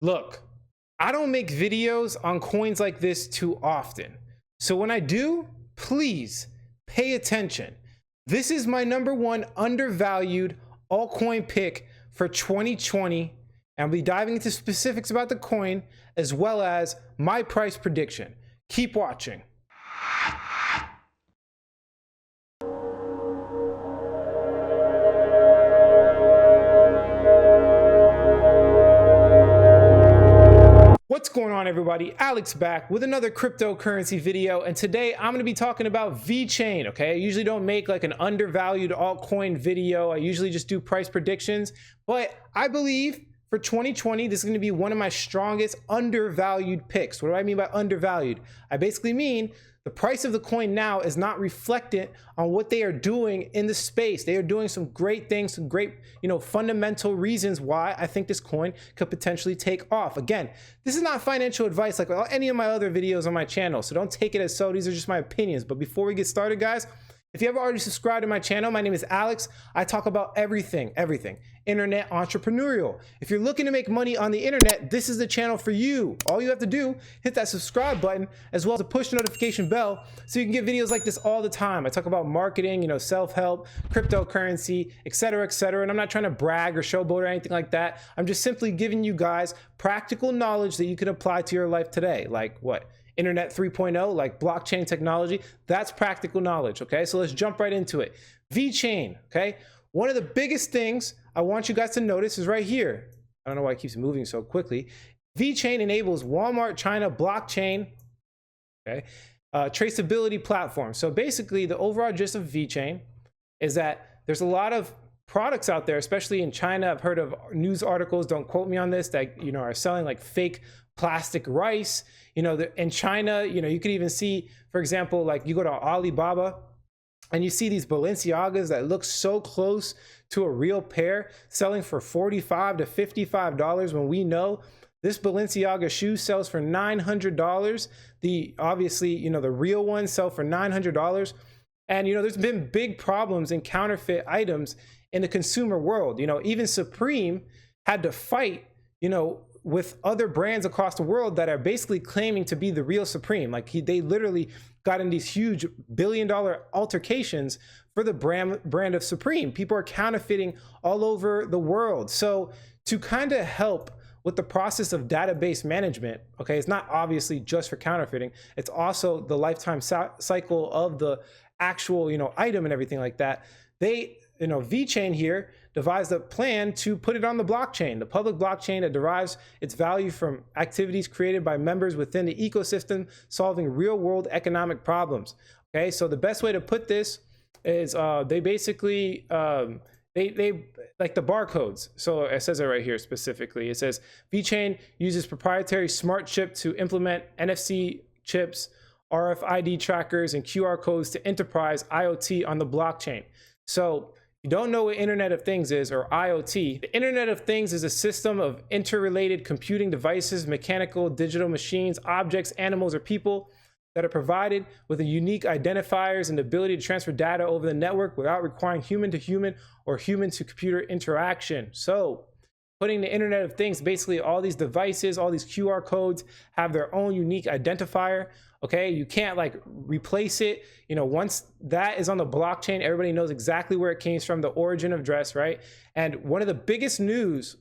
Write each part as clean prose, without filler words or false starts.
Look, I don't make videos on coins like this too often. So when I do, please pay attention. This is my #1 undervalued altcoin pick for 2020. And I'll be diving into specifics about the coin as well as my price prediction. Keep watching. What's going on, everybody? Alex back with another cryptocurrency video, and today I'm going to be talking about VeChain. Okay, I usually don't make like an undervalued altcoin video. I usually just do price predictions, but I believe for 2020 this is going to be one of my strongest undervalued picks. What do I mean by undervalued? I basically mean the price of the coin now is not reflected on what they are doing in the space. They are doing some great things, some great, fundamental reasons why I think this coin could potentially take off. Again, this is not financial advice like any of my other videos on my channel, so don't take it as so. These are just my opinions. But before we get started, guys, if you haven't already subscribed to my channel, my name is Alex. I talk about everything, internet entrepreneurial. If you're looking to make money on the internet, this is the channel for you. All you have to do, hit that subscribe button, as well as a push notification bell, so you can get videos like this all the time. I talk about marketing, self-help, cryptocurrency, etc., etc. And I'm not trying to brag or showboat or anything like that. I'm just simply giving you guys practical knowledge that you can apply to your life today. Like what? Internet 3.0, like blockchain technology. That's practical knowledge. Okay, so let's jump right into it. VeChain. Okay, one of the biggest things I want you guys to notice is right here. I don't know why it keeps moving so quickly. VeChain enables Walmart China blockchain, traceability platform. So basically, the overall gist of VeChain is that there's a lot of products out there, especially in China. I've heard of news articles, don't quote me on this, that are selling like fake plastic rice. In China, you could even see, for example, like you go to Alibaba and you see these Balenciagas that look so close to a real pair selling for $45 to $55 when we know this Balenciaga shoe sells for $900. Obviously, the real ones sell for $900. And, there's been big problems in counterfeit items in the consumer world. Even Supreme had to fight, with other brands across the world that are basically claiming to be the real Supreme. Like they literally got in these huge billion-dollar altercations for the brand of Supreme. People are counterfeiting all over the world. So to kind of help with the process of database management, it's not obviously just for counterfeiting. It's also the lifetime cycle of the actual, item and everything like that. VeChain here devised a plan to put it on the blockchain, the public blockchain that derives its value from activities created by members within the ecosystem, solving real-world economic problems. Okay, so the best way to put this is they basically they like the barcodes. So it says it right here specifically. It says VeChain uses proprietary smart chip to implement NFC chips, RFID trackers, and QR codes to enterprise IoT on the blockchain. So you don't know what Internet of Things is, or IoT. The Internet of Things is a system of interrelated computing devices, mechanical, digital machines, objects, animals, or people that are provided with a unique identifiers and the ability to transfer data over the network without requiring human-to-human or human-to-computer interaction. So putting the Internet of Things, basically all these devices, all these QR codes have their own unique identifier. Okay, you can't like replace it. Once that is on the blockchain, everybody knows exactly where it came from, the origin of dress, right? And one of the biggest news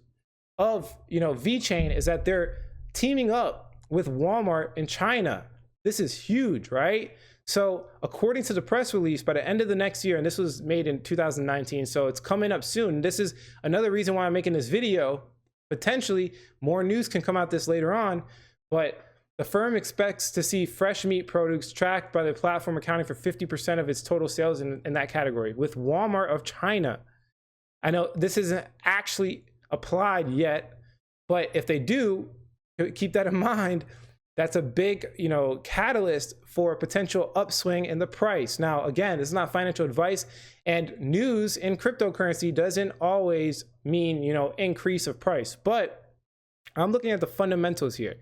of VeChain is that they're teaming up with Walmart in China. This is huge, right? So according to the press release, by the end of the next year, and this was made in 2019, so it's coming up soon. This is another reason why I'm making this video. Potentially more news can come out this later on, but the firm expects to see fresh meat produce tracked by the platform accounting for 50% of its total sales in that category, with Walmart of China. I know this isn't actually applied yet, but if they do, keep that in mind. That's a big, catalyst for a potential upswing in the price. Now, again, this is not financial advice, and news in cryptocurrency doesn't always mean, increase of price, but I'm looking at the fundamentals here.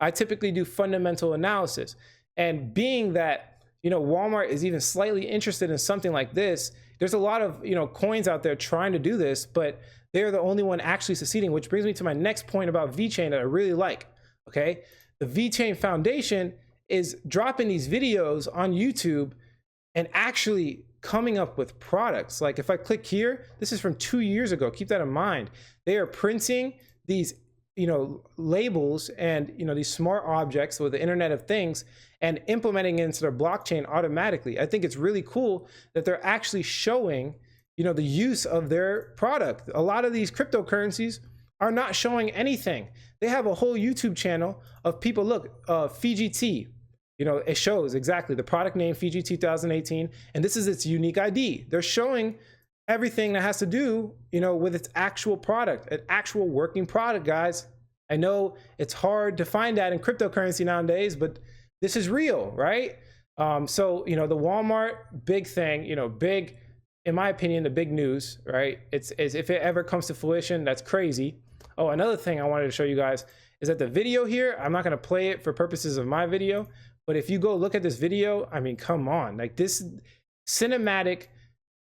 I typically do fundamental analysis, and being that, Walmart is even slightly interested in something like this, there's a lot of, coins out there trying to do this, but they are the only one actually succeeding, which brings me to my next point about VeChain that I really like. Okay, the VeChain Foundation is dropping these videos on YouTube and actually coming up with products. Like if I click here, this is from 2 years ago. Keep that in mind. They are printing these, labels and, these smart objects with the Internet of Things and implementing it into their blockchain automatically. I think it's really cool that they're actually showing, the use of their product. A lot of these cryptocurrencies are not showing anything. They have a whole YouTube channel of people, look, FijiT, it shows exactly the product name, Fiji 2018, and this is its unique ID. They're showing everything that has to do, with its actual product, an actual working product, guys. I know it's hard to find that in cryptocurrency nowadays, but this is real, right? So, the Walmart, big thing, big, in my opinion, the big news, right? It's if it ever comes to fruition, that's crazy. Oh, another thing I wanted to show you guys is that the video here, I'm not going to play it for purposes of my video, but if you go look at this video, I mean, come on, like this cinematic,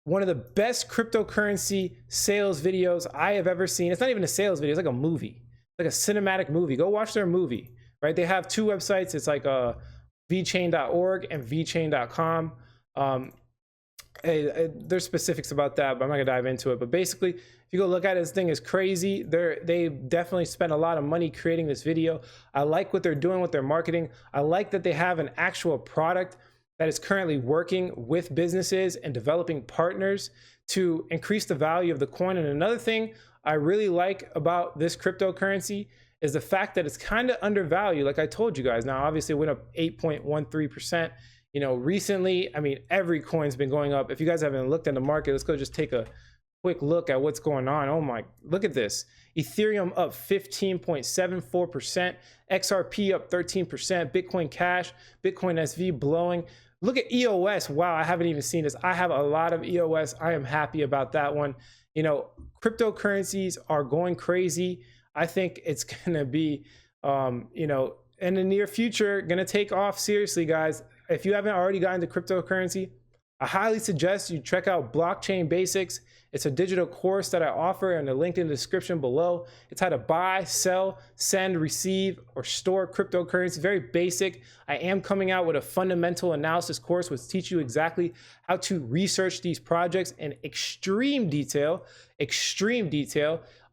one of the best cryptocurrency sales videos I have ever seen. It's not even a sales video, it's like a movie, like a cinematic movie. Go watch their movie, right? They have two websites. It's like VeChain.org and VeChain.com. There's specifics about that, but I'm not gonna dive into it. But basically, if you go look at it, this thing is crazy. They definitely spent a lot of money creating this video. I like what they're doing with their marketing. I like that they have an actual product that is currently working with businesses and developing partners to increase the value of the coin. And another thing I really like about this cryptocurrency is the fact that it's kind of undervalued, like I told you guys. Now, obviously, it went up 8.13%. Recently, I mean, every coin's been going up. If you guys haven't looked at the market, let's go just take a quick look at what's going on. Oh my, look at this. Ethereum up 15.74%, XRP up 13%, Bitcoin Cash, Bitcoin SV blowing. Look at EOS. Wow, I haven't even seen this. I have a lot of EOS. I am happy about that one. Cryptocurrencies are going crazy. I think it's going to be, in the near future, going to take off seriously, guys. If you haven't already gotten into cryptocurrency, I highly suggest you check out Blockchain Basics. It's a digital course that I offer, and the link in the description below. It's how to buy, sell, send, receive, or store cryptocurrency. Very basic. I am coming out with a fundamental analysis course which teaches you exactly how to research these projects in extreme detail.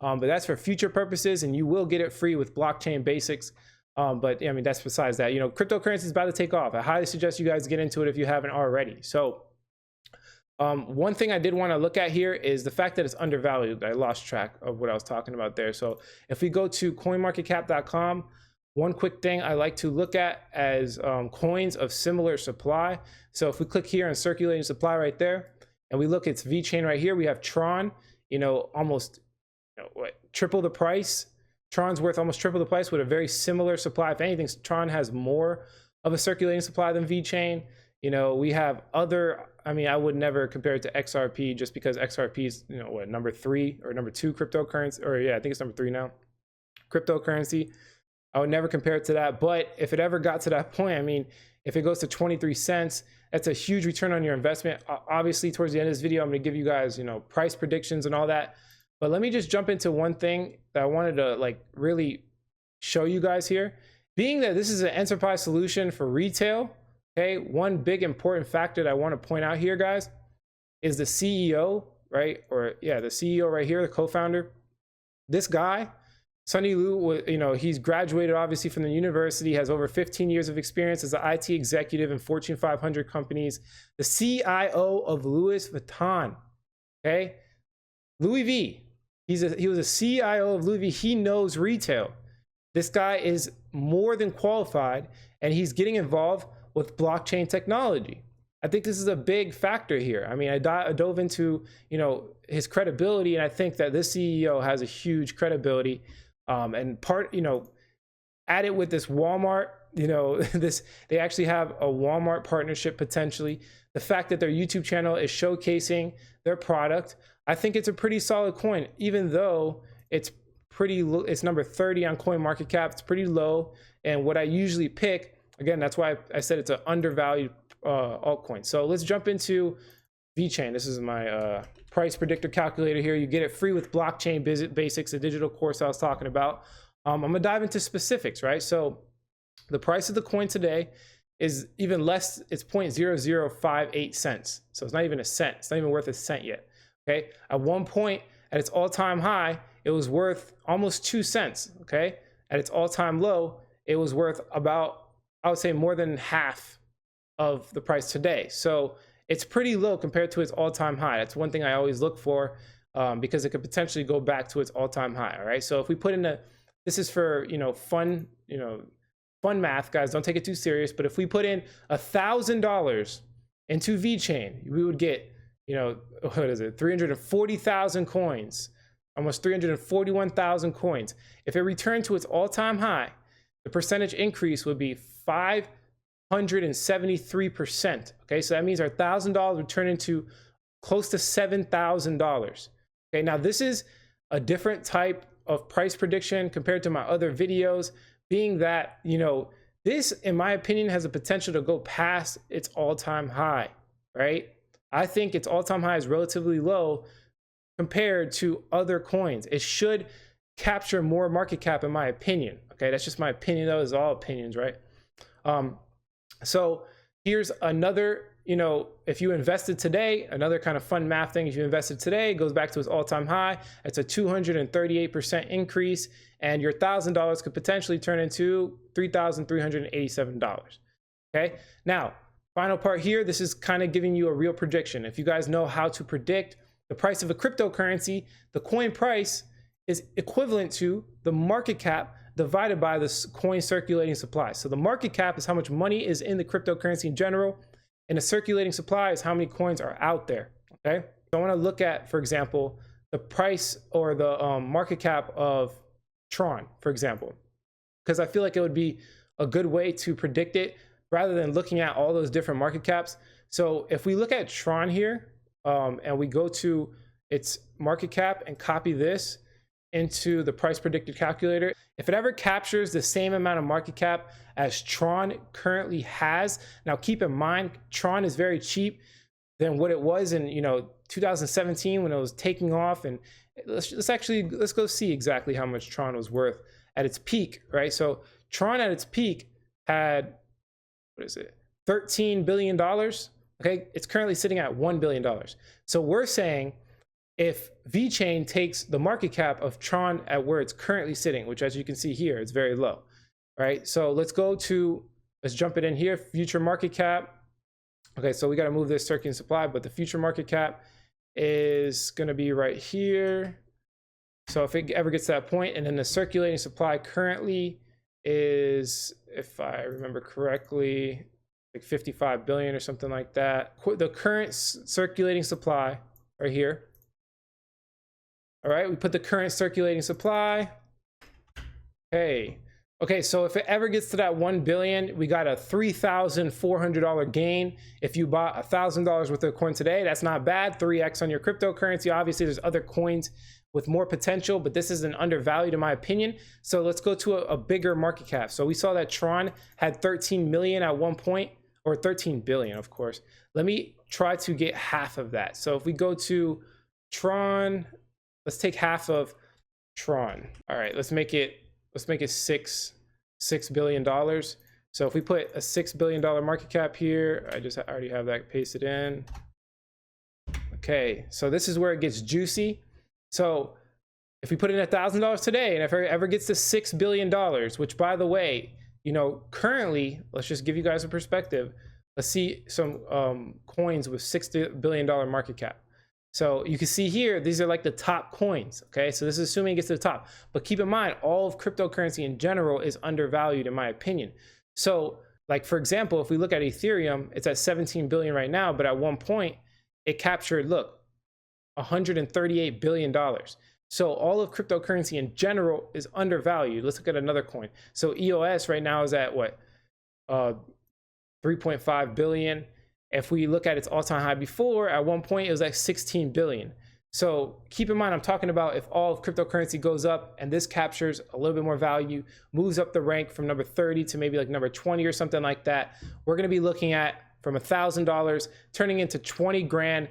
But that's for future purposes, and you will get it free with Blockchain Basics. But I mean, that's besides that. Cryptocurrency is about to take off. I highly suggest you guys get into it if you haven't already. So one thing I did want to look at here is the fact that it's undervalued. I lost track of what I was talking about there. So if we go to coinmarketcap.com, one quick thing I like to look at as coins of similar supply. So if we click here on circulating supply right there, and we look, it's VeChain right here. We have Tron, almost triple the price. Tron's worth almost triple the price with a very similar supply. If anything, Tron has more of a circulating supply than VeChain. We have other, I would never compare it to XRP just because XRP is, number 3 or number 2 cryptocurrency, or yeah, I think it's number 3 now, cryptocurrency. I would never compare it to that. But if it ever got to that point, if it goes to 23 cents, that's a huge return on your investment. Obviously, towards the end of this video, I'm going to give you guys, price predictions and all that. But let me just jump into one thing that I wanted to really show you guys here. Being that this is an enterprise solution for retail, okay, one big important factor that I want to point out here, guys, is the CEO, right? Or yeah, the CEO right here, the co-founder. This guy, Sunny Liu, he's graduated obviously from the university, has over 15 years of experience as an IT executive in Fortune 500 companies, the CIO of Louis Vuitton, okay? Louis V. He was a CIO of Louis V. He knows retail. This guy is more than qualified, and he's getting involved with blockchain technology. I think this is a big factor here. I dove into, his credibility, and I think that this CEO has a huge credibility. And added with this Walmart, they actually have a Walmart partnership potentially. The fact that their YouTube channel is showcasing their product, I think it's a pretty solid coin, even though it's it's number 30 on CoinMarketCap. It's pretty low. And what I usually pick, again, that's why I said it's an undervalued altcoin. So let's jump into VeChain. This is my price predictor calculator here. You get it free with Blockchain Basics, the digital course I was talking about. I'm gonna dive into specifics, right? So the price of the coin today is even less, it's 0.0058 cents. So it's not even a cent. It's not even worth a cent yet, okay? At one point, at its all-time high, it was worth almost 2 cents, okay? At its all-time low, it was worth about, I would say, more than half of the price today. So it's pretty low compared to its all-time high. That's one thing I always look for, because it could potentially go back to its all-time high, all right? So if we put in this is for, fun, fun math, guys, don't take it too serious, but if we put in $1,000 into VeChain, we would get, what is it, 340,000 coins, almost 341,000 coins. If it returned to its all-time high, the percentage increase would be 573%. Okay, so that means our $1,000 would turn into close to $7,000. Okay, now this is a different type of price prediction compared to my other videos, being that, this, in my opinion, has a potential to go past its all-time high, right? I think its all-time high is relatively low compared to other coins. It should capture more market cap, in my opinion. Okay, that's just my opinion, though. It's all opinions, right? So here's another, if you invested today, another kind of fun math thing. If you invested today, it goes back to its all-time high. It's a 238% increase, and your $1,000 could potentially turn into $3,387. Okay, now, final part here, this is kind of giving you a real prediction. If you guys know how to predict the price of a cryptocurrency, the coin price is equivalent to the market cap divided by the coin circulating supply. So the market cap is how much money is in the cryptocurrency in general, and the circulating supply is how many coins are out there, okay? So I wanna look at, for example, the price or the market cap of Tron, for example, because I feel like it would be a good way to predict it rather than looking at all those different market caps. So if we look at Tron here, and we go to its market cap and copy this into the price predictor calculator, if it ever captures the same amount of market cap as Tron currently has, now keep in mind, Tron is very cheap than what it was in 2017 when it was taking off. And let's go see exactly how much Tron was worth at its peak, right? So Tron at its peak had, what is it, $13 billion. Okay, it's currently sitting at $1 billion. So we're saying if VeChain takes the market cap of Tron at where it's currently sitting, which as you can see here, it's very low, right? So let's jump it in here, future market cap. Okay, so we got to move this circulating supply, but the future market cap is going to be right here. So if it ever gets to that point, and then the circulating supply currently is, if I remember correctly, like 55 billion or something like that. The current circulating supply right here. All right, we put the current circulating supply. Okay, so if it ever gets to that 1 billion, we got a $3,400 gain. If you bought $1,000 worth of coin today, that's not bad. 3x on your cryptocurrency. Obviously, there's other coins with more potential, but this is an undervalued in my opinion. So let's go to a bigger market cap. So we saw that Tron had 13 million at one point, or 13 billion, of course. Let me try to get half of that. So if we go to Tron, let's take half of Tron. All right, let's make it $6 billion. So if we put a $6 billion market cap here, I already have that pasted in. Okay, so this is where it gets juicy. So if we put in $1,000 today, and if it ever gets to $6 billion, which by the way, currently, let's just give you guys a perspective. Let's see some coins with $6 billion market cap. So you can see here, these are like the top coins, okay? So this is assuming it gets to the top. But keep in mind, all of cryptocurrency in general is undervalued in my opinion. So like, for example, if we look at Ethereum, it's at 17 billion right now, but at one point it captured, look, $138 billion. So all of cryptocurrency in general is undervalued. Let's look at another coin. So EOS right now is at what? 3.5 billion. If we look at its all-time high before, at one point it was like 16 billion. So keep in mind, I'm talking about if all of cryptocurrency goes up and this captures a little bit more value, moves up the rank from number 30 to maybe like number 20 or something like that, we're going to be looking at from $1,000 turning into 20 grand.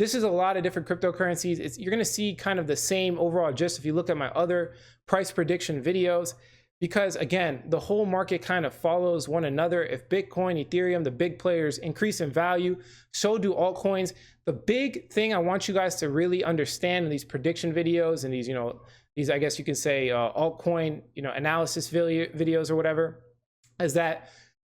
this is a lot of different cryptocurrencies. You're going to see kind of the same overall gist if you look at my other price prediction videos, because again, the whole market kind of follows one another. If Bitcoin, Ethereum, the big players increase in value, so do altcoins. The big thing I want you guys to really understand in these prediction videos and these, these, I guess you can say altcoin, analysis videos or whatever, is that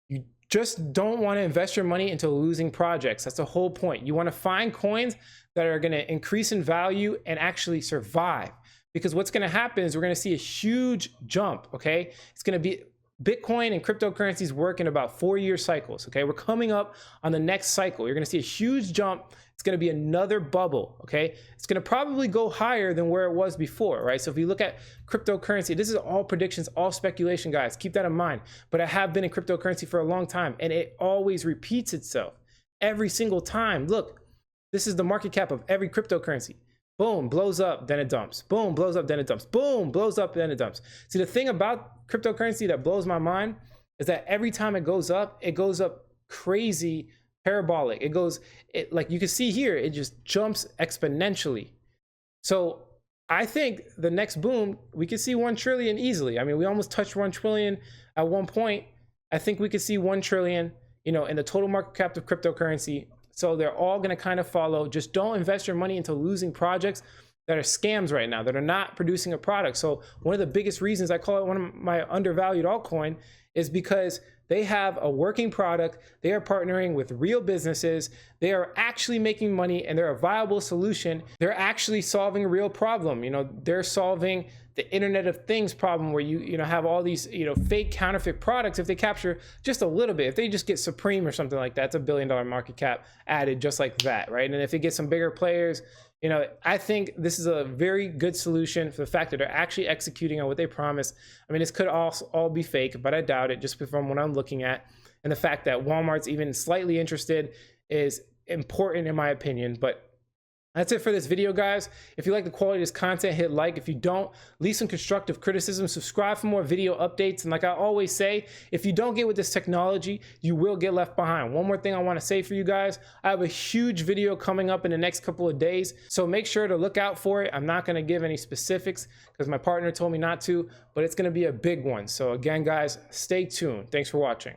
you just don't want to invest your money into losing projects. That's the whole point. You want to find coins that are going to increase in value and actually survive. Because what's going to happen is we're going to see a huge jump, okay? It's going to be Bitcoin and cryptocurrencies work in about 4-year cycles, okay? We're coming up on the next cycle. You're going to see a huge jump. It's going to be another bubble, okay? It's going to probably go higher than where it was before, right? So if you look at cryptocurrency, this is all predictions, all speculation, guys. Keep that in mind. But I have been in cryptocurrency for a long time, and it always repeats itself every single time. Look, this is the market cap of every cryptocurrency. Boom, blows up, then it dumps. Boom, blows up, then it dumps. Boom, blows up, then it dumps. See, the thing about cryptocurrency that blows my mind is that every time it goes up crazy parabolic. Like you can see here, it just jumps exponentially. So I think the next boom, we could see 1 trillion easily. I mean, we almost touched 1 trillion at one point. I think we could see 1 trillion, in the total market cap of cryptocurrency. So they're all going to kind of follow. Just don't invest your money into losing projects that are scams right now, that are not producing a product. So one of the biggest reasons I call it one of my undervalued altcoin is because they have a working product. They are partnering with real businesses. They are actually making money, and they're a viable solution. They're actually solving a real problem. They're solving the Internet of Things problem where you have all these fake counterfeit products. If they capture just a little bit, if they just get Supreme or something like that, it's $1 billion market cap added just like that, right? And if they get some bigger players, I think this is a very good solution for the fact that they're actually executing on what they promise. I mean, this could all be fake, but I doubt it just from what I'm looking at. And the fact that Walmart's even slightly interested is important in my opinion. But that's it for this video, guys. If you like the quality of this content, hit like. If you don't, leave some constructive criticism. Subscribe for more video updates. And like I always say, if you don't get with this technology, you will get left behind. One more thing I want to say for you guys, I have a huge video coming up in the next couple of days, so make sure to look out for it. I'm not going to give any specifics because my partner told me not to, but it's going to be a big one. So again, guys, stay tuned. Thanks for watching.